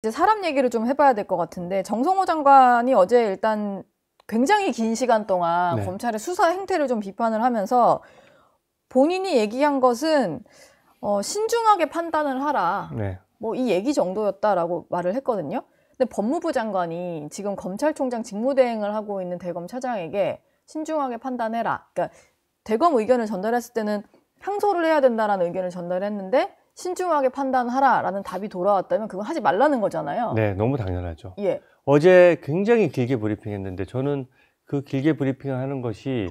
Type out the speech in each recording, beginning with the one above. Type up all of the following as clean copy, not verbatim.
이제 사람 얘기를 좀 해봐야 될 것 같은데 정성호 장관이 어제 일단 굉장히 긴 시간 동안 네. 검찰의 수사 행태를 좀 비판을 하면서 본인이 얘기한 것은 신중하게 판단을 하라. 네. 뭐 이 얘기 정도였다라고 말을 했거든요. 근데 법무부 장관이 지금 검찰총장 직무대행을 하고 있는 대검 차장에게 신중하게 판단해라. 그러니까 대검 의견을 전달했을 때는 항소를 해야 된다라는 의견을 전달했는데 신중하게 판단하라라는 답이 돌아왔다면 그건 하지 말라는 거잖아요. 네, 너무 당연하죠. 예. 어제 굉장히 길게 브리핑했는데 저는 그 길게 브리핑을 하는 것이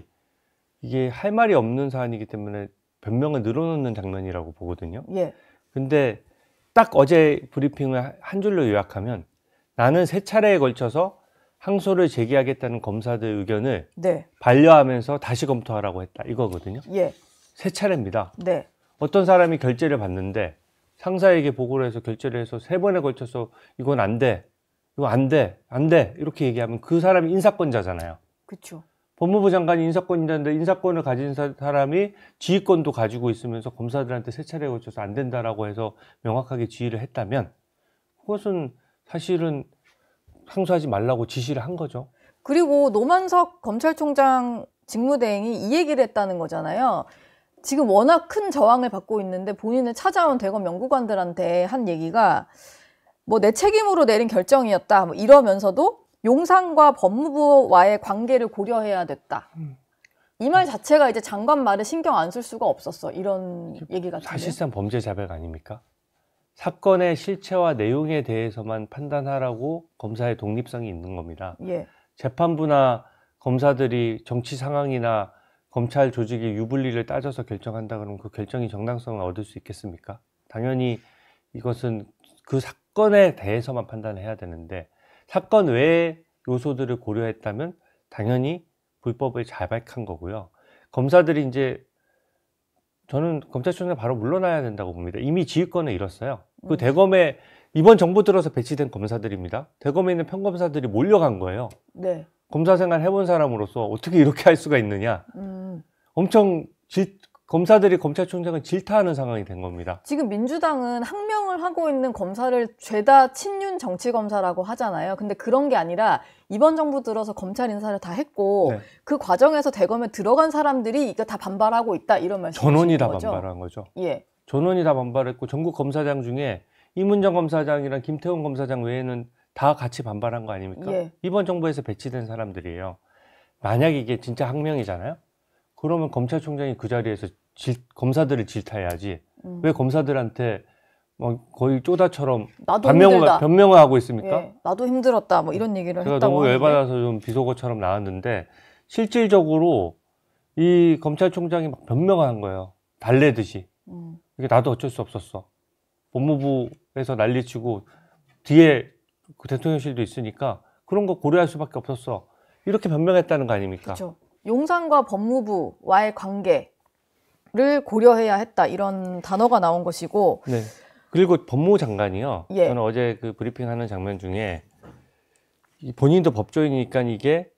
이게 할 말이 없는 사안이기 때문에 변명을 늘어놓는 장면이라고 보거든요. 예. 근데 딱 어제 브리핑을 한 줄로 요약하면 나는 3차례에 걸쳐서 항소를 제기하겠다는 검사들 의견을 네. 반려하면서 다시 검토하라고 했다 이거거든요. 예. 3차례입니다. 네. 어떤 사람이 결재를 받는데 상사에게 보고를 해서 결재를 해서 3번에 걸쳐서 이건 안 돼, 이거 안 돼, 안 돼 이렇게 얘기하면 그 사람이 인사권자잖아요. 그렇죠. 법무부 장관이 인사권자인데 인사권을 가진 사람이 지휘권도 가지고 있으면서 검사들한테 3차례에 걸쳐서 안 된다라고 해서 명확하게 지휘를 했다면 그것은 사실은 항소하지 말라고 지시를 한 거죠. 그리고 노만석 검찰총장 직무대행이 이 얘기를 했다는 거잖아요. 지금 워낙 큰 저항을 받고 있는데 본인을 찾아온 대검 연구관들한테 한 얘기가 뭐 내 책임으로 내린 결정이었다 뭐 이러면서도 용산과 법무부와의 관계를 고려해야 됐다. 이 말 자체가 이제 장관 말에 신경 안 쓸 수가 없었어. 이런 얘기 같은데. 사실상 범죄 자백 아닙니까? 사건의 실체와 내용에 대해서만 판단하라고 검사의 독립성이 있는 겁니다. 예. 재판부나 검사들이 정치 상황이나 검찰 조직의 유불리를 따져서 결정한다 그러면 그 결정이 정당성을 얻을 수 있겠습니까? 당연히 이것은 그 사건에 대해서만 판단해야 되는데 사건 외의 요소들을 고려했다면 당연히 불법을 자백한 거고요. 검사들이 이제 저는 검찰총장 바로 물러나야 된다고 봅니다. 이미 지휘권을 잃었어요. 그 대검에 이번 정부 들어서 배치된 검사들입니다. 대검에 있는 평검사들이 몰려간 거예요. 네. 검사 생활 해본 사람으로서 어떻게 이렇게 할 수가 있느냐. 엄청 검사들이 검찰총장을 질타하는 상황이 된 겁니다. 지금 민주당은 항명을 하고 있는 검사를 죄다 친윤 정치검사라고 하잖아요. 근데 그런 게 아니라 이번 정부 들어서 검찰 인사를 다 했고 네. 그 과정에서 대검에 들어간 사람들이 이거 다 반발하고 있다 이런 말씀이신 전원이 다 거죠? 반발한 거죠. 예. 전원이 다 반발했고 전국 검사장 중에 이문정 검사장이랑 김태훈 검사장 외에는 다 같이 반발한 거 아닙니까? 예. 이번 정부에서 배치된 사람들이에요. 만약 이게 진짜 항명이잖아요. 그러면 검찰총장이 그 자리에서 검사들을 질타해야지. 왜 검사들한테 거의 쪼다처럼 나도 힘들다. 변명을 하고 있습니까? 예. 나도 힘들었다. 뭐 이런 얘기를 제가 했다고 너무 하는데. 열받아서 좀 비속어처럼 나왔는데 실질적으로 이 검찰총장이 막 변명한 거예요. 달래듯이. 이게 나도 어쩔 수 없었어. 법무부에서 난리치고 뒤에 그 대통령실도 있으니까 그런 거 고려할 수밖에 없었어. 이렇게 변명했다는 거 아닙니까? 그렇죠. 용산과 법무부와의 관계를 고려해야 했다. 이런 단어가 나온 것이고. 네. 그리고 법무부 장관이요. 예. 저는 어제 그 브리핑하는 장면 중에 본인도 법조인이니까 이게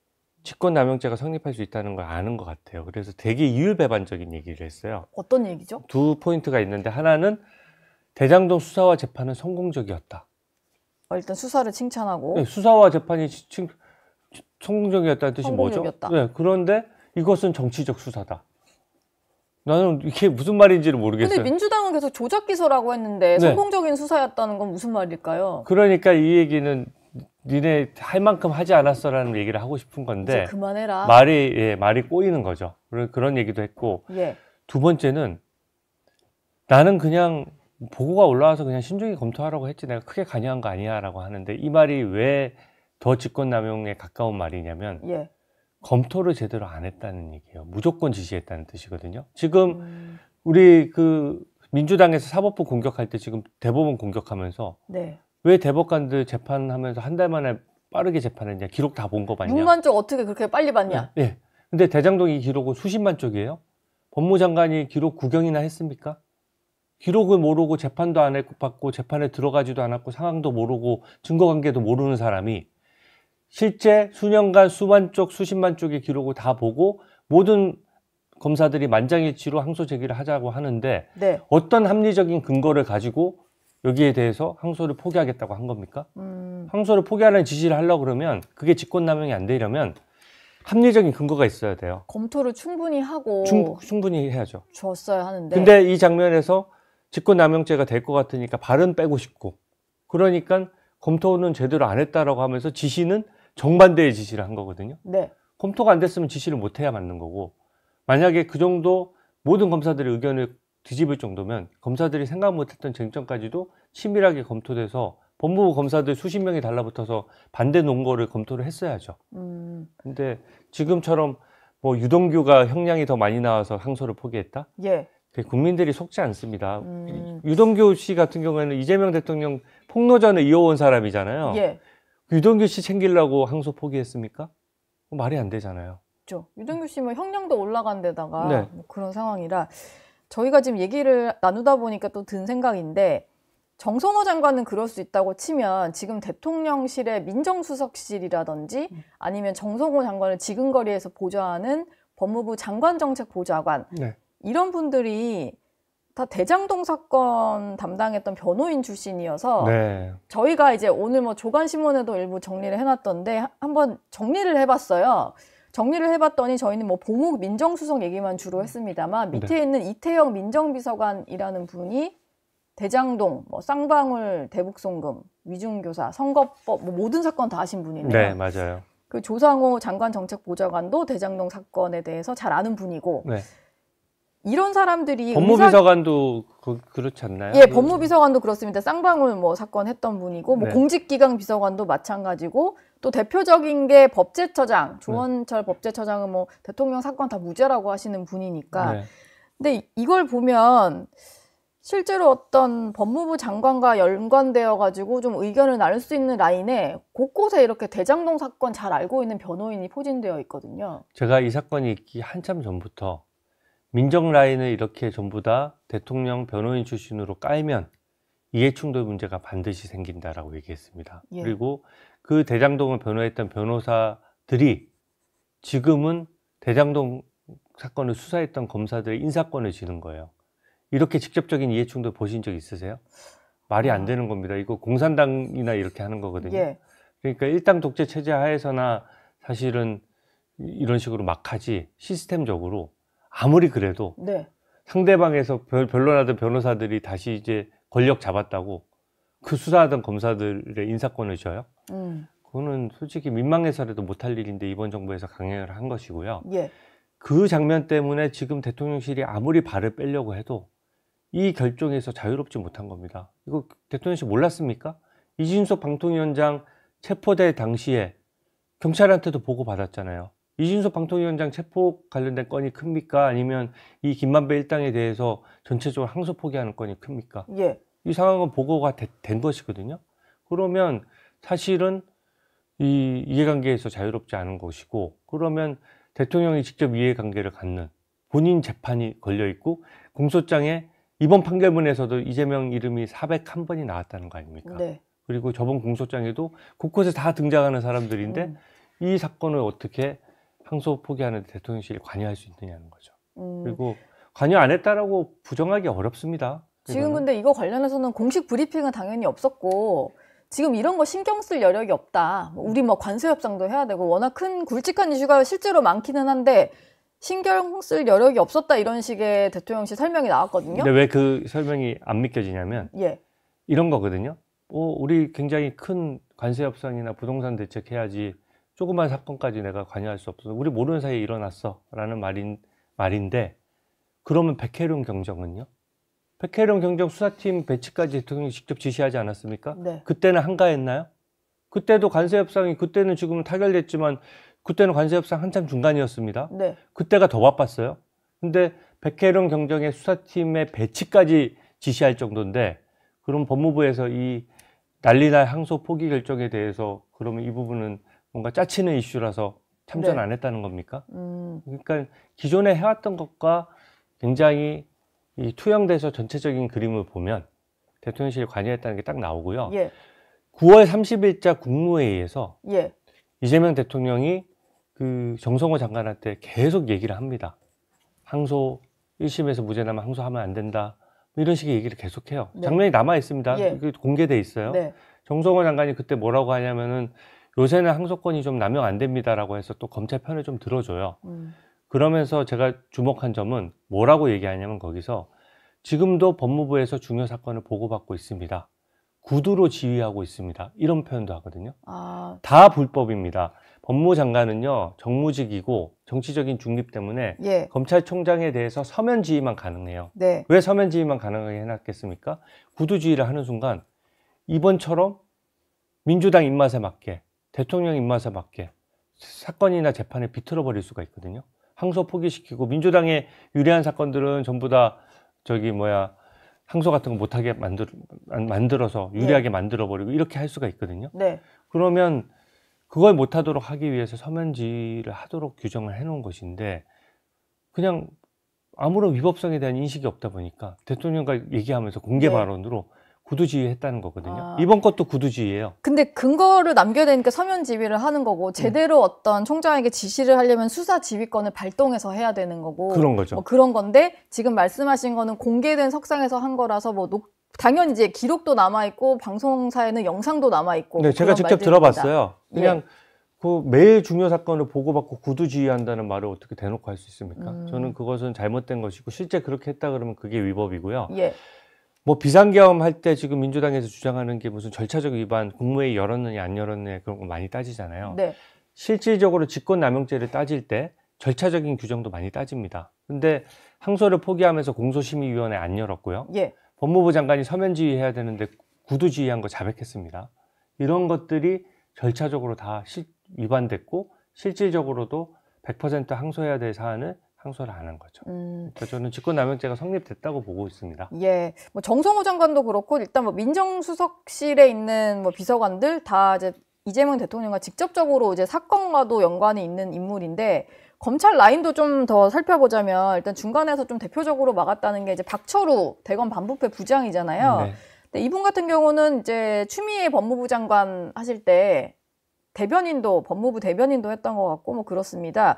직권남용죄가 성립할 수 있다는 걸 아는 것 같아요. 그래서 되게 이율배반적인 얘기를 했어요. 어떤 얘기죠? 2포인트가 있는데 하나는 대장동 수사와 재판은 성공적이었다. 일단 수사를 칭찬하고. 네, 수사와 재판이 성공적이었다는 뜻이 성공적이었다. 뭐죠? 네, 그런데 이것은 정치적 수사다. 나는 이게 무슨 말인지를 모르겠어요. 근데 민주당은 계속 조작 기소라고 했는데 네. 성공적인 수사였다는 건 무슨 말일까요? 그러니까 이 얘기는 니네 할 만큼 하지 않았어라는 얘기를 하고 싶은 건데 이제 그만해라. 말이 꼬이는 거죠. 그런 얘기도 했고 예. 두 번째는 나는 그냥 보고가 올라와서 그냥 신중히 검토하라고 했지 내가 크게 관여한 거 아니야 라고 하는데 이 말이 왜 더 직권남용에 가까운 말이냐면 예. 검토를 제대로 안 했다는 얘기예요. 무조건 지시했다는 뜻이거든요. 지금 우리 그 민주당에서 사법부 공격할 때 지금 대법원 공격하면서 네. 왜 대법관들 재판하면서 한 달 만에 빠르게 재판했냐? 기록 다 본 거 봤냐? 6만 쪽 어떻게 그렇게 빨리 봤냐? 예. 근데 대장동이 기록은 수십만 쪽이에요. 법무장관이 기록 구경이나 했습니까? 기록을 모르고 재판도 안 했고 받고 재판에 들어가지도 않았고 상황도 모르고 증거관계도 모르는 사람이 실제 수년간 수만 쪽, 수십만 쪽의 기록을 다 보고 모든 검사들이 만장일치로 항소 제기를 하자고 하는데 네. 어떤 합리적인 근거를 가지고 여기에 대해서 항소를 포기하겠다고 한 겁니까? 항소를 포기하는 지시를 하려고 그러면 그게 직권남용이 안 되려면 합리적인 근거가 있어야 돼요. 검토를 충분히 하고 충분히 해야죠. 줬어야 하는데. 근데 이 장면에서 직권남용죄가 될 것 같으니까 발은 빼고 싶고, 그러니까 검토는 제대로 안 했다라고 하면서 지시는 정반대의 지시를 한 거거든요. 네. 검토가 안 됐으면 지시를 못 해야 맞는 거고, 만약에 그 정도 모든 검사들의 의견을 뒤집을 정도면 검사들이 생각 못했던 쟁점까지도 치밀하게 검토돼서 법무부 검사들 수십 명이 달라붙어서 반대 논거를 검토를 했어야죠. 근데 지금처럼 뭐 유동규가 형량이 더 많이 나와서 항소를 포기했다? 예. 국민들이 속지 않습니다. 유동규 씨 같은 경우에는 이재명 대통령 폭로전을 이어온 사람이잖아요. 예. 유동규 씨 챙기려고 항소 포기했습니까? 말이 안 되잖아요. 그렇죠. 유동규 씨 뭐 형량도 올라간 데다가 네. 뭐 그런 상황이라 저희가 지금 얘기를 나누다 보니까 또 든 생각인데, 정성호 장관은 그럴 수 있다고 치면 지금 대통령실의 민정수석실이라든지 아니면 정성호 장관을 지근거리에서 보좌하는 법무부 장관정책보좌관, 네. 이런 분들이 다 대장동 사건 담당했던 변호인 출신이어서 네. 저희가 이제 오늘 뭐 조간신문에도 일부 정리를 해놨던데 한번 정리를 해봤어요. 정리를 해봤더니 저희는 뭐 보무 민정수석 얘기만 주로 했습니다만 밑에 네. 있는 이태영 민정비서관이라는 분이 대장동, 뭐 쌍방울 대북송금, 위중교사, 선거법 뭐 모든 사건 다 하신 분이네요. 네, 맞아요. 그 조상호 장관정책보좌관도 대장동 사건에 대해서 잘 아는 분이고, 네. 이런 사람들이 법무비서관도 그렇지 않나요? 예, 법무비서관도 그렇습니다. 쌍방울 뭐 사건 했던 분이고, 뭐 네. 공직기강 비서관도 마찬가지고, 또 대표적인 게 법제처장, 조원철 법제처장은 뭐 대통령 사건 다 무죄라고 하시는 분이니까. 네. 근데 이걸 보면 실제로 어떤 법무부 장관과 연관되어 가지고 좀 의견을 나눌 수 있는 라인에 곳곳에 이렇게 대장동 사건 잘 알고 있는 변호인이 포진되어 있거든요. 제가 이 사건이 있기 한참 전부터 민정 라인을 이렇게 전부 다 대통령 변호인 출신으로 깔면 이해충돌 문제가 반드시 생긴다라고 얘기했습니다. 예. 그리고 그 대장동을 변호했던 변호사들이 지금은 대장동 사건을 수사했던 검사들의 인사권을 지는 거예요. 이렇게 직접적인 이해충돌 보신 적 있으세요? 말이 안 되는 겁니다. 이거 공산당이나 이렇게 하는 거거든요. 예. 그러니까 일당 독재 체제 하에서나 사실은 이런 식으로 막 하지, 시스템적으로 아무리 그래도 네. 상대방에서 변론하던 변호사들이 다시 이제 권력 잡았다고 그 수사하던 검사들의 인사권을 줘요? 그거는 솔직히 민망해서라도 못할 일인데 이번 정부에서 강행을 한 것이고요. 예. 그 장면 때문에 지금 대통령실이 아무리 발을 빼려고 해도 이 결정에서 자유롭지 못한 겁니다. 이거 대통령실 몰랐습니까? 이준석 방통위원장 체포될 당시에 경찰한테도 보고받았잖아요. 이준석 방통위원장 체포 관련된 건이 큽니까? 아니면 이 김만배 일당에 대해서 전체적으로 항소 포기하는 건이 큽니까? 예. 이 상황은 보고가 된 것이거든요. 그러면 사실은 이 이해관계에서 자유롭지 않은 것이고, 그러면 대통령이 직접 이해관계를 갖는 본인 재판이 걸려있고, 공소장에 이번 판결문에서도 이재명 이름이 401번이 나왔다는 거 아닙니까? 네. 그리고 저번 공소장에도 곳곳에 다 등장하는 사람들인데 이 사건을 어떻게 항소 포기하는 대통령실이 관여할 수 있느냐는 거죠. 그리고 관여 안 했다라고 부정하기 어렵습니다. 지금 이거는. 근데 이거 관련해서는 공식 브리핑은 당연히 없었고, 지금 이런 거 신경 쓸 여력이 없다. 우리 뭐 관세 협상도 해야 되고 워낙 큰 굵직한 이슈가 실제로 많기는 한데 신경 쓸 여력이 없었다, 이런 식의 대통령실 설명이 나왔거든요. 근데 왜 그 설명이 안 믿겨지냐면 예. 이런 거거든요. 우리 굉장히 큰 관세 협상이나 부동산 대책 해야지 조그만 사건까지 내가 관여할 수 없어. 우리 모르는 사이에 일어났어. 라는 말인데, 그러면 백혜룡 경정은요? 백혜룡 경정 수사팀 배치까지 대통령이 직접 지시하지 않았습니까? 네. 그때는 한가했나요? 그때도 관세 협상이, 그때는 지금은 타결됐지만 그때는 관세 협상 한참 중간이었습니다. 네. 그때가 더 바빴어요. 근데 백혜룡 경정의 수사팀의 배치까지 지시할 정도인데, 그럼 법무부에서 이 난리날 항소 포기 결정에 대해서 그러면 이 부분은 뭔가 짜치는 이슈라서 참전 네. 안 했다는 겁니까? 그러니까 기존에 해왔던 것과 굉장히 이 투영돼서 전체적인 그림을 보면 대통령실이 관여했다는 게 딱 나오고요. 예. 9월 30일자 국무회의에서 예. 이재명 대통령이 그 정성호 장관한테 계속 얘기를 합니다. 항소 1심에서 무죄 나면 항소하면 안 된다. 이런 식의 얘기를 계속해요. 네. 장면이 남아 있습니다. 예. 이게 공개돼 있어요. 네. 정성호 장관이 그때 뭐라고 하냐면은 요새는 항소권이 좀 남용 안 됩니다라고 해서 또 검찰 편을 좀 들어줘요. 그러면서 제가 주목한 점은 뭐라고 얘기하냐면 거기서 지금도 법무부에서 중요 사건을 보고받고 있습니다. 구두로 지휘하고 있습니다. 이런 표현도 하거든요. 아, 다 불법입니다. 법무부 장관은요, 정무직이고 정치적인 중립 때문에 예. 검찰총장에 대해서 서면 지휘만 가능해요. 네. 왜 서면 지휘만 가능하게 해놨겠습니까? 구두 지휘를 하는 순간 이번처럼 민주당 입맛에 맞게, 대통령 입맛에 맞게 사건이나 재판을 비틀어 버릴 수가 있거든요. 항소 포기시키고 민주당에 유리한 사건들은 전부 다 항소 같은 거 못하게 만들어서 유리하게 만들어 버리고 이렇게 할 수가 있거든요. 네. 그러면 그걸 못하도록 하기 위해서 서면지를 하도록 규정을 해놓은 것인데 그냥 아무런 위법성에 대한 인식이 없다 보니까 대통령과 얘기하면서 공개 네. 발언으로 구두지휘했다는 거거든요. 아. 이번 것도 구두지휘예요. 근데 근거를 남겨야 되니까 서면 지휘를 하는 거고 제대로 어떤 총장에게 지시를 하려면 수사 지휘권을 발동해서 해야 되는 거고 그런 거죠. 뭐 그런 건데 지금 말씀하신 거는 공개된 석상에서 한 거라서 뭐 당연히 이제 기록도 남아 있고 방송사에는 영상도 남아 있고 네, 제가 그런 직접 말들입니다. 들어봤어요. 그냥 그 매일 중요 사건을 보고받고 구두지휘한다는 말을 어떻게 대놓고 할 수 있습니까? 저는 그것은 잘못된 것이고 실제 그렇게 했다 그러면 그게 위법이고요. 예. 뭐 비상계엄 할 때 지금 민주당에서 주장하는 게 무슨 절차적 위반, 국무회의 열었느냐 안 열었느냐 그런 거 많이 따지잖아요. 네. 실질적으로 직권남용죄를 따질 때 절차적인 규정도 많이 따집니다. 근데 항소를 포기하면서 공소심의위원회 안 열었고요. 예. 법무부 장관이 서면지휘해야 되는데 구두지휘한 거 자백했습니다. 이런 것들이 절차적으로 다 위반됐고 실질적으로도 100% 항소해야 될 사안을 항소를 안 한 거죠. 그러니까 저는 직권남용죄가 성립됐다고 보고 있습니다. 예. 뭐 정성호 장관도 그렇고 일단 뭐 민정수석실에 있는 뭐 비서관들 다 이제 이재명 대통령과 직접적으로 이제 사건과도 연관이 있는 인물인데 검찰 라인도 좀 더 살펴보자면 일단 중간에서 좀 대표적으로 막았다는 게 이제 박철우 대검 반부패 부장이잖아요. 네. 근데 이분 같은 경우는 이제 추미애 법무부 장관 하실 때 법무부 대변인도 했던 것 같고 뭐 그렇습니다.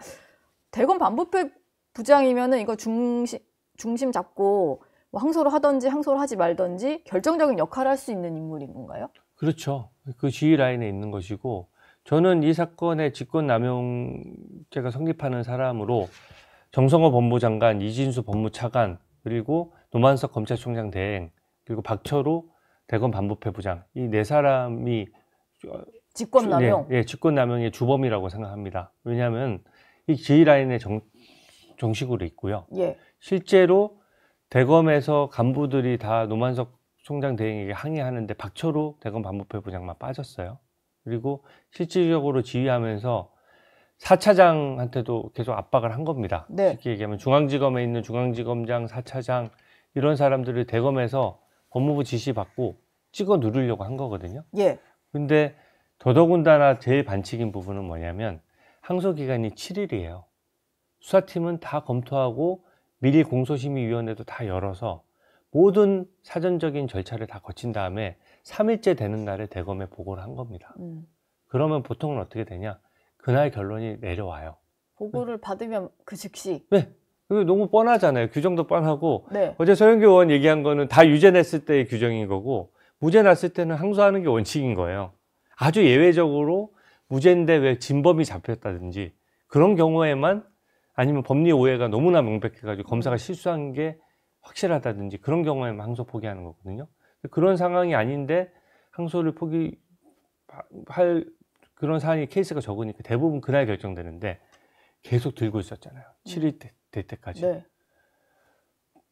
대검 반부패 부장이면은 이거 중심 잡고 뭐 항소를 하든지 항소를 하지 말든지 결정적인 역할을 할 수 있는 인물인 건가요? 그렇죠. 그 지휘 라인에 있는 것이고 저는 이 사건의 직권남용죄가 성립하는 사람으로 정성호 법무장관, 이진수 법무차관, 그리고 노만석 검찰총장 대행, 그리고 박철우 대검 반부패 부장 이 네 사람이 직권남용. 예, 직권남용의 주범이라고 생각합니다. 왜냐하면 이 지휘 라인에 정식으로 있고요. 예. 실제로 대검에서 간부들이 다 노만석 총장 대행에게 항의하는데 박철우 대검 반부패 부장만 빠졌어요. 그리고 실질적으로 지휘하면서 4차장한테도 계속 압박을 한 겁니다. 네. 쉽게 얘기하면 중앙지검에 있는 중앙지검장, 4차장 이런 사람들을 대검에서 법무부 지시 받고 찍어 누르려고 한 거거든요. 예. 근데 더더군다나 제일 반칙인 부분은 뭐냐면 항소 기간이 7일이에요. 수사팀은 다 검토하고 미리 공소심의위원회도 다 열어서 모든 사전적인 절차를 다 거친 다음에 3일째 되는 날에 대검에 보고를 한 겁니다. 그러면 보통은 어떻게 되냐? 그날 결론이 내려와요. 보고를 받으면 그 즉시. 네. 그게 너무 뻔하잖아요. 규정도 뻔하고 네. 어제 서영교 의원 얘기한 거는 다 유죄 냈을 때의 규정인 거고 무죄 났을 때는 항소하는 게 원칙인 거예요. 아주 예외적으로 무죄인데 왜 진범이 잡혔다든지 그런 경우에만 아니면 법리 오해가 너무나 명백해가지고 검사가 실수한 게 확실하다든지 그런 경우에만 항소 포기하는 거거든요. 그런 상황이 아닌데 항소를 포기할 그런 사안이 케이스가 적으니까 대부분 그날 결정되는데 계속 들고 있었잖아요. 7일 될 때까지. 네.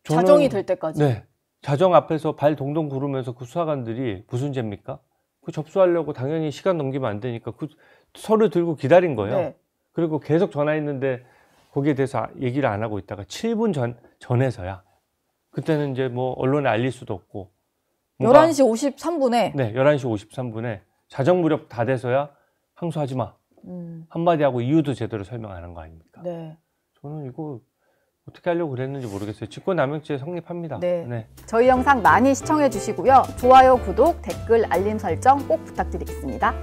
자정이 될 때까지. 네. 자정 앞에서 발 동동 구르면서 그 수사관들이 무슨 죄입니까? 그 접수하려고 당연히 시간 넘기면 안 되니까 그 서류 들고 기다린 거예요. 네. 그리고 계속 전화했는데 거기에 대해서 얘기를 안 하고 있다가 7분 전에서야 그때는 이제 뭐 언론에 알릴 수도 없고 11시 53분에 네, 11시 53분에 자정 무렵 다 돼서야 항소하지 마. 한마디 하고 이유도 제대로 설명 안 한 거 아닙니까? 네. 저는 이거 어떻게 하려고 그랬는지 모르겠어요. 직권남용죄 성립합니다. 네. 저희 영상 많이 시청해 주시고요. 좋아요, 구독, 댓글, 알림 설정 꼭 부탁드리겠습니다.